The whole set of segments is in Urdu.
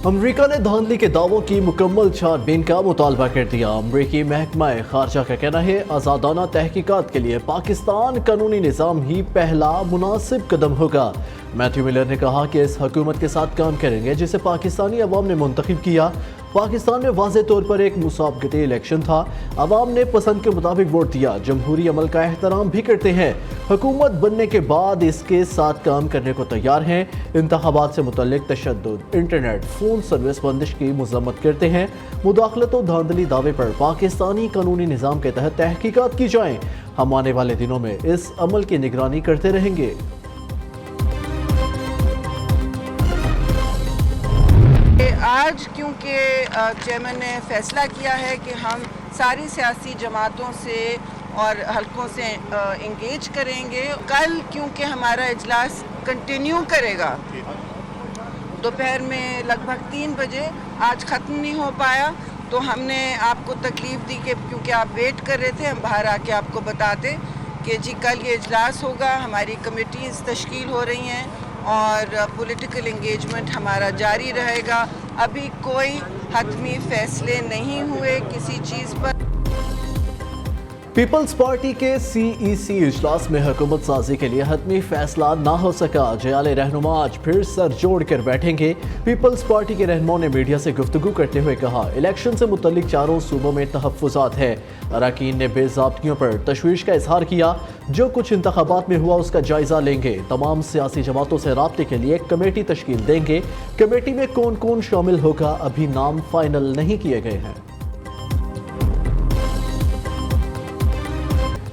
امریکہ نے دھاندلی کے دعووں کی مکمل چھانبین کا مطالبہ کر دیا۔ امریکی محکمہ خارجہ کا کہنا ہے آزادانہ تحقیقات کے لیے پاکستان قانونی نظام ہی پہلا مناسب قدم ہوگا۔ میتھیو ملر نے کہا کہ اس حکومت کے ساتھ کام کریں گے جسے پاکستانی عوام نے منتخب کیا۔ پاکستان میں واضح طور پر ایک مسابقتی الیکشن تھا، عوام نے پسند کے مطابق ووٹ دیا، جمہوری عمل کا احترام بھی کرتے ہیں، حکومت بننے کے بعد اس کے ساتھ کام کرنے کو تیار ہیں۔ انتخابات سے متعلق تشدد، انٹرنیٹ، فون سروس بندش کی مذمت کرتے ہیں۔ مداخلت و دھاندلی دعوے پر پاکستانی قانونی نظام کے تحت تحقیقات کی جائیں۔ ہم آنے والے دنوں میں اس عمل کی نگرانی کرتے رہیں گے۔ آج کیونکہ چیئرمین نے فیصلہ کیا ہے کہ ہم ساری سیاسی جماعتوں سے اور حلقوں سے انگیج کریں گے، کل کیونکہ ہمارا اجلاس کنٹینیو کرے گا دوپہر میں لگ بھگ 3 بجے، آج ختم نہیں ہو پایا تو ہم نے آپ کو تکلیف دی کہ کیونکہ آپ ویٹ کر رہے تھے، ہم باہر آ کے آپ کو بتاتے کہ جی کل یہ اجلاس ہوگا، ہماری کمیٹیز تشکیل ہو رہی ہیں اور پولیٹیکل انگیجمنٹ ہمارا جاری رہے گا۔ ابھی کوئی حتمی فیصلے نہیں ہوئے کسی چیز پر۔ پیپلز پارٹی کے CEC اجلاس میں حکومت سازی کے لیے حتمی فیصلہ نہ ہو سکا۔ جیالے رہنما آج پھر سر جوڑ کر بیٹھیں گے۔ پیپلز پارٹی کے رہنماؤں نے میڈیا سے گفتگو کرتے ہوئے کہا الیکشن سے متعلق چاروں صوبوں میں تحفظات ہیں۔ اراکین نے بے ضابطگیوں پر تشویش کا اظہار کیا۔ جو کچھ انتخابات میں ہوا اس کا جائزہ لیں گے، تمام سیاسی جماعتوں سے رابطے کے لیے ایک کمیٹی تشکیل دیں گے۔ کمیٹی میں کون کون شامل ہوگا ابھی نام فائنل نہیں کیے گئے ہیں۔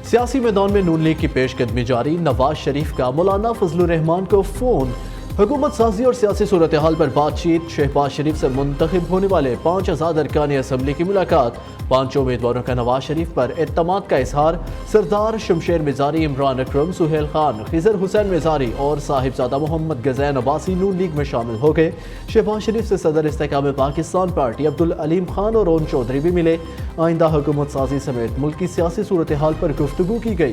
سیاسی میدان میں نون لیگ کی پیش قدمی جاری، نواز شریف کا مولانا فضل الرحمان کو فون۔ حکومت سازی اور سیاسی صورتحال پر بات چیت، شہباز شریف سے منتخب ہونے والے 5 آزاد ارکان اسمبلی کی ملاقات، 5 امیدواروں کا نواز شریف پر اعتماد کا اظہار۔ سردار شمشیر مزاری، عمران اکرم، سہیل خان، خضر حسین مزاری اور صاحبزادہ محمد غزین عباسی نون لیگ میں شامل ہو گئے۔ شہباز شریف سے صدر استحکام پاکستان پارٹی عبدالعلیم خان اور اون چودھری بھی ملے۔ آئندہ حکومت سازی سمیت ملک کی سیاسی صورتحال پر گفتگو کی گئی۔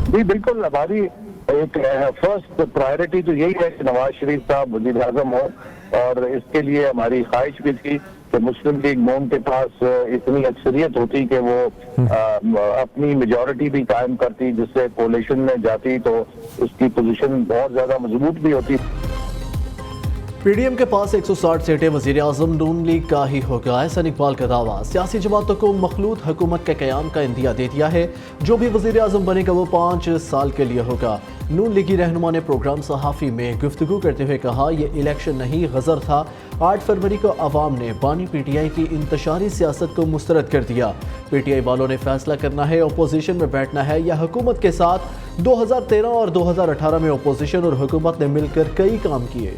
جی بالکل، ہماری ایک فرسٹ پرائرٹی تو یہی ہے کہ نواز شریف صاحب وزیر اعظم ہو، اور اس کے لیے ہماری خواہش بھی تھی کہ مسلم لیگ نون کے پاس اتنی اکثریت ہوتی کہ وہ اپنی میجورٹی بھی قائم کرتی، جس سے کولیشن میں جاتی تو اس کی پوزیشن بہت زیادہ مضبوط بھی ہوتی۔ پی ڈی ایم کے پاس 160 سیٹیں، وزیر اعظم نون لیگ کا ہی ہوگا، احسن اقبال کا دعویٰ۔ سیاسی جماعتوں کو مخلوط حکومت کے قیام کا عندیہ دے دیا ہے، جو بھی وزیر اعظم بنے گا وہ 5 سال کے لیے ہوگا۔ نون لیگی رہنما نے پروگرام صحافی میں گفتگو کرتے ہوئے کہا یہ الیکشن نہیں غزر تھا۔ 8 فروری کو عوام نے بانی پی ٹی آئی کی انتشاری سیاست کو مسترد کر دیا۔ پی ٹی آئی والوں نے فیصلہ کرنا ہے اپوزیشن میں بیٹھنا ہے یا حکومت کے ساتھ۔ 2013 اور 2018 میں اپوزیشن اور حکومت نے مل کر کئی کام کیے۔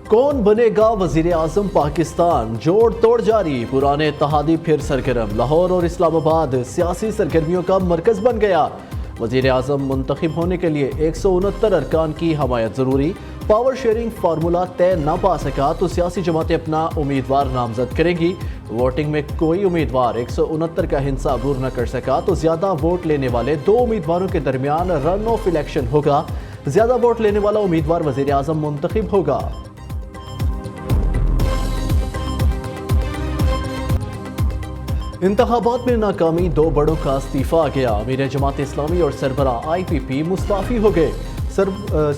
کون بنے گا وزیر اعظم پاکستان؟ جوڑ توڑ جاری، پرانے اتحادی پھر سرگرم۔ لاہور اور اسلام آباد سیاسی سرگرمیوں کا مرکز بن گیا۔ وزیر اعظم منتخب ہونے کے لیے 169 ارکان کی حمایت ضروری۔ پاور شیئرنگ فارمولا طے نہ پا سکا تو سیاسی جماعتیں اپنا امیدوار نامزد کریں گی۔ ووٹنگ میں کوئی امیدوار 169 کا ہندسہ عبور نہ کر سکا تو زیادہ ووٹ لینے والے 2 امیدواروں کے درمیان رن آف الیکشن ہوگا۔ زیادہ ووٹ لینے والا امیدوار وزیر اعظم منتخب ہوگا۔ انتخابات میں ناکامی، 2 بڑوں کا استعفیٰ آ گیا۔ امیر جماعت اسلامی اور سربراہ IPP مستعفی ہو گئے۔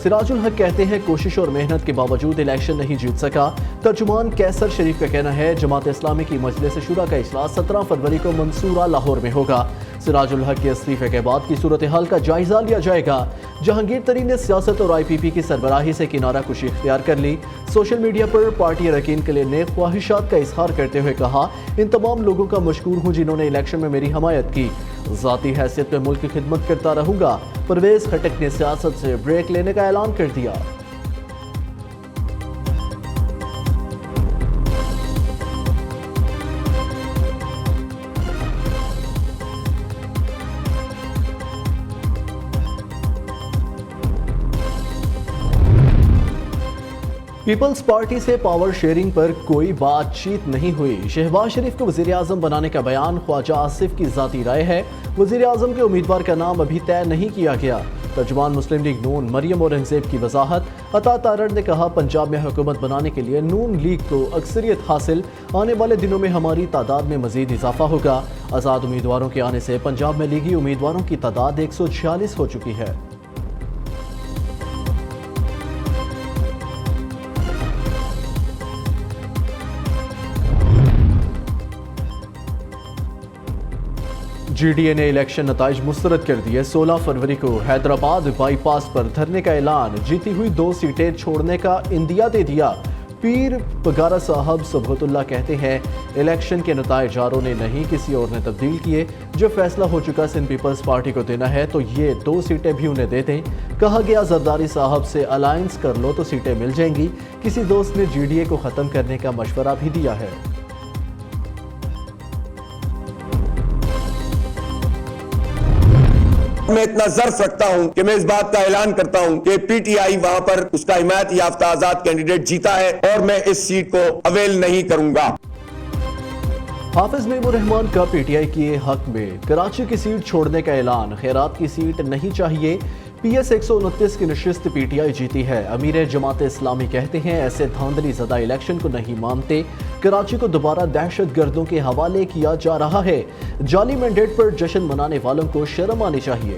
سراج الحق کہتے ہیں کوشش اور محنت کے باوجود الیکشن نہیں جیت سکا۔ ترجمان کیسر شریف کا کہنا ہے جماعت اسلامی کی مجلس شورا کا اجلاس 17 فروری کو منصورہ لاہور میں ہوگا۔ سراج الحق کے استعفے کے بعد کی صورتحال کا جائزہ لیا جائے گا۔ جہانگیر ترین نے سیاست اور IPP کی سربراہی سے کنارہ کشی اختیار کر لی۔ سوشل میڈیا پر پارٹی اراکین کے لیے نیک خواہشات کا اظہار کرتے ہوئے کہا ان تمام لوگوں کا مشکور ہوں جنہوں نے الیکشن میں میری حمایت کی۔ ذاتی حیثیت میں ملک کی خدمت کرتا رہوں گا۔ پرویز خٹک نے سیاست سے بریک لینے کا اعلان کر دیا۔ پیپلز پارٹی سے پاور شیئرنگ پر کوئی بات چیت نہیں ہوئی. شہباز شریف کو وزیر اعظم بنانے کا بیان خواجہ آصف کی ذاتی رائے ہے. وزیر اعظم کے امیدوار کا نام ابھی طے نہیں کیا گیا. ترجمان مسلم لیگ نون مریم اورنگزیب کی وضاحت. عطا تارڑ نے کہا پنجاب میں حکومت بنانے کے لیے نون لیگ کو اکثریت حاصل. آنے والے دنوں میں ہماری تعداد میں مزید اضافہ ہوگا. آزاد امیدواروں کے آنے سے پنجاب میں لیگی امیدواروں کی تعداد 146 ہو چکی ہے. جی ڈی اے نے الیکشن نتائج مسترد کر دیے. 16 فروری کو حیدرآباد بائی پاس پر دھرنے کا اعلان. جیتی ہوئی 2 سیٹیں چھوڑنے کا اندیا دے دیا. پیر پگارا صاحب سبحت اللہ کہتے ہیں الیکشن کے نتائج آرو نے نہیں کسی اور نے تبدیل کیے. جو فیصلہ ہو چکا سندھ پیپلز پارٹی کو دینا ہے تو یہ 2 سیٹیں بھی انہیں دے دیں. کہا گیا زرداری صاحب سے الائنس کر لو تو سیٹیں مل جائیں گی. کسی دوست نے جی ڈی اے کو ختم کرنے کا مشورہ بھی دیا ہے. میں اتنا ظرف رکھتا ہوں کہ میں اس بات کا اعلان کرتا ہوں کہ پی ٹی آئی وہاں پر اس کا حمایت یافتہ آزاد کینڈیڈیٹ جیتا ہے اور میں اس سیٹ کو اویل نہیں کروں گا. حافظ معین الرحمان کا پی ٹی آئی کے حق میں کراچی کی سیٹ چھوڑنے کا اعلان. خیرات کی سیٹ نہیں چاہیے. پی ایس 129 کی نشست پی ٹی آئی جیتی ہے. امیر جماعت اسلامی کہتے ہیں ایسے دھاندلی زدہ الیکشن کو نہیں مانتے. کراچی کو دوبارہ دہشت گردوں کے حوالے کیا جا رہا ہے. جعلی مینڈیٹ پر جشن منانے والوں کو شرم آنی چاہیے.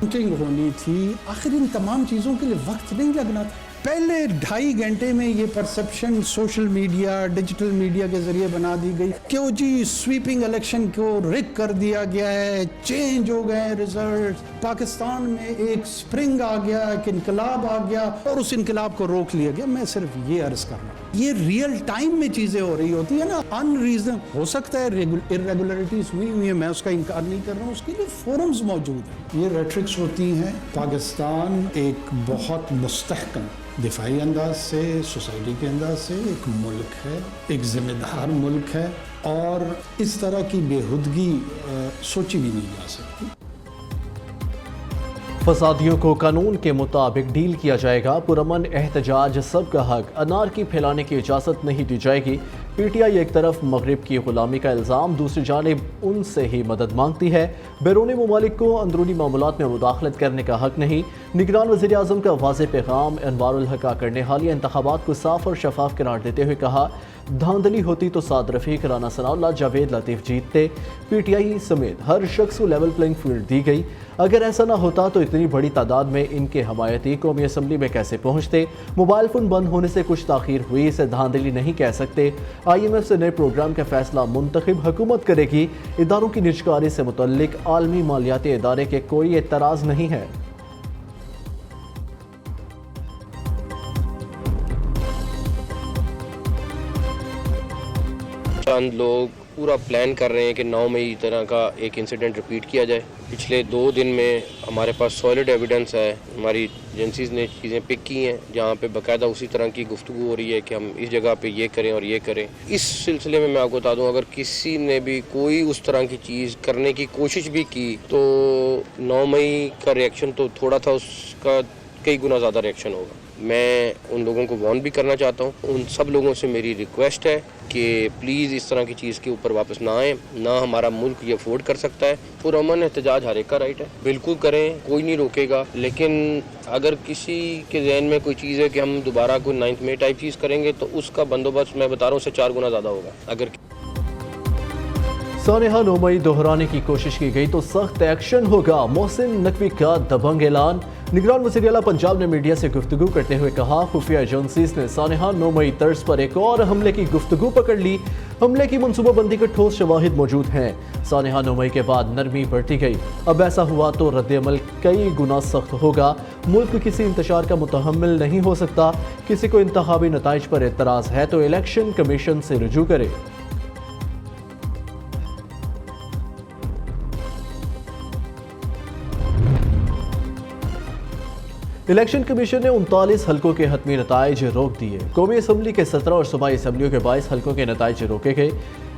میٹنگ ہونی تھی. آخر ان تمام چیزوں کے لیے وقت نہیں لگنا تھا. پہلے 2.5 گھنٹے میں یہ perception social media digital media کے ذریعے بنا دی گئی کہ جی سویپنگ الیکشن کو ریگ کر دیا گیا ہے, چینج ہو گئے ریزلٹ, پاکستان میں ایک سپرنگ آ گیا, ایک انقلاب آ گیا اور اس انقلاب کو روک لیا گیا. میں صرف یہ عرض کر رہا ہوں یہ ریئل ٹائم میں چیزیں ہو رہی ہوتی ہے نا. ان ریزن ہو سکتا ہے ارریگولرٹیز ہوئی ہیں, میں اس کا انکار نہیں کر رہا ہوں, اس کے لیے فورمز موجود ہیں. یہ ریٹرکس ہوتی ہیں. پاکستان ایک بہت مستحکم دفاعی انداز سے سوسائٹی کے انداز سے ایک ملک ہے, ایک ذمہ دار ملک ہے اور اس طرح کی بےہودگی سوچی بھی نہیں جا سکتی. فسادیوں کو قانون کے مطابق ڈیل کیا جائے گا. پرامن احتجاج سب کا حق. انارکی پھیلانے کی اجازت نہیں دی جائے گی. پی ٹی آئی ایک طرف مغرب کی غلامی کا الزام, دوسری جانب ان سے ہی مدد مانگتی ہے. بیرونی ممالک کو اندرونی معاملات میں مداخلت کرنے کا حق نہیں. نگران وزیر اعظم کا واضح پیغام. انوار الحق کاکڑ نے حالیہ انتخابات کو صاف اور شفاف قرار دیتے ہوئے کہا دھاندلی ہوتی تو سعد رفیق, رانا ثناء اللہ, جاوید لطیف جیتتے. پی ٹی آئی سمیت ہر شخص کو لیول پلینگ فیلڈ دی گئی. اگر ایسا نہ ہوتا تو اتنی بڑی تعداد میں ان کے حمایتی قومی اسمبلی میں کیسے پہنچتے. موبائل فون بند ہونے سے کچھ تاخیر ہوئی, اسے دھاندلی نہیں کہہ سکتے. آئی ایم ایف سے نئے پروگرام کا فیصلہ منتخب حکومت کرے گی. اداروں کی نجکاری سے متعلق عالمی مالیاتی ادارے کے کوئی اعتراض نہیں ہے. چند لوگ پورا پلان کر رہے ہیں کہ 9 مئی طرح کا ایک انسیڈنٹ ریپیٹ کیا جائے. پچھلے 2 دن میں ہمارے پاس سالڈ ایویڈنس ہے, ہماری ایجنسیز نے چیزیں پک کی ہیں جہاں پہ باقاعدہ اسی طرح کی گفتگو ہو رہی ہے کہ ہم اس جگہ پہ یہ کریں اور یہ کریں. اس سلسلے میں آپ کو بتا دوں اگر کسی نے بھی کوئی اس طرح کی چیز کرنے کی کوشش بھی کی تو 9 مئی کا ریئیکشن تو تھوڑا تھا, اس کا کئی گنا زیادہ ریئیکشن ہوگا. میں ان لوگوں کو وارن بھی کرنا چاہتا ہوں. ان سب لوگوں سے میری ریکویسٹ ہے کہ پلیز اس طرح کی چیز کے اوپر واپس نہ آئیں. نہ ہمارا ملک یہ افورڈ کر سکتا ہے. پرامن احتجاج ہر ایک کا رائٹ ہے, بالکل کریں, کوئی نہیں روکے گا. لیکن اگر کسی کے ذہن میں کوئی چیز ہے کہ ہم دوبارہ کوئی 9 مئی ٹائپ چیز کریں گے تو اس کا بندوبست میں بتا رہا ہوں سے 4 گنا زیادہ ہوگا. اگر سانحہ 9 مئی دہرانے کی کوشش کی گئی تو سخت ایکشن ہوگا. محسن نقوی کا دبنگ اعلان. نگران وزیر اعلیٰ پنجاب نے میڈیا سے گفتگو کرتے ہوئے کہا خفیہ ایجنسیز نے سانحہ 9 مئی طرز پر ایک اور حملے کی گفتگو پکڑ لی. حملے کی منصوبہ بندی کے ٹھوس شواہد موجود ہیں. سانحہ 9 مئی کے بعد نرمی بڑھتی گئی. اب ایسا ہوا تو رد عمل کئی گنا سخت ہوگا. ملک کسی انتشار کا متحمل نہیں ہو سکتا. کسی کو انتخابی نتائج پر اعتراض ہے تو الیکشن کمیشن سے رجوع کرے. الیکشن کمیشن نے 39 حلقوں کے حتمی نتائج روک دیے. قومی اسمبلی کے 17 اور صوبائی اسمبلیوں کے 22 حلقوں کے نتائج روکے گئے.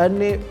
NA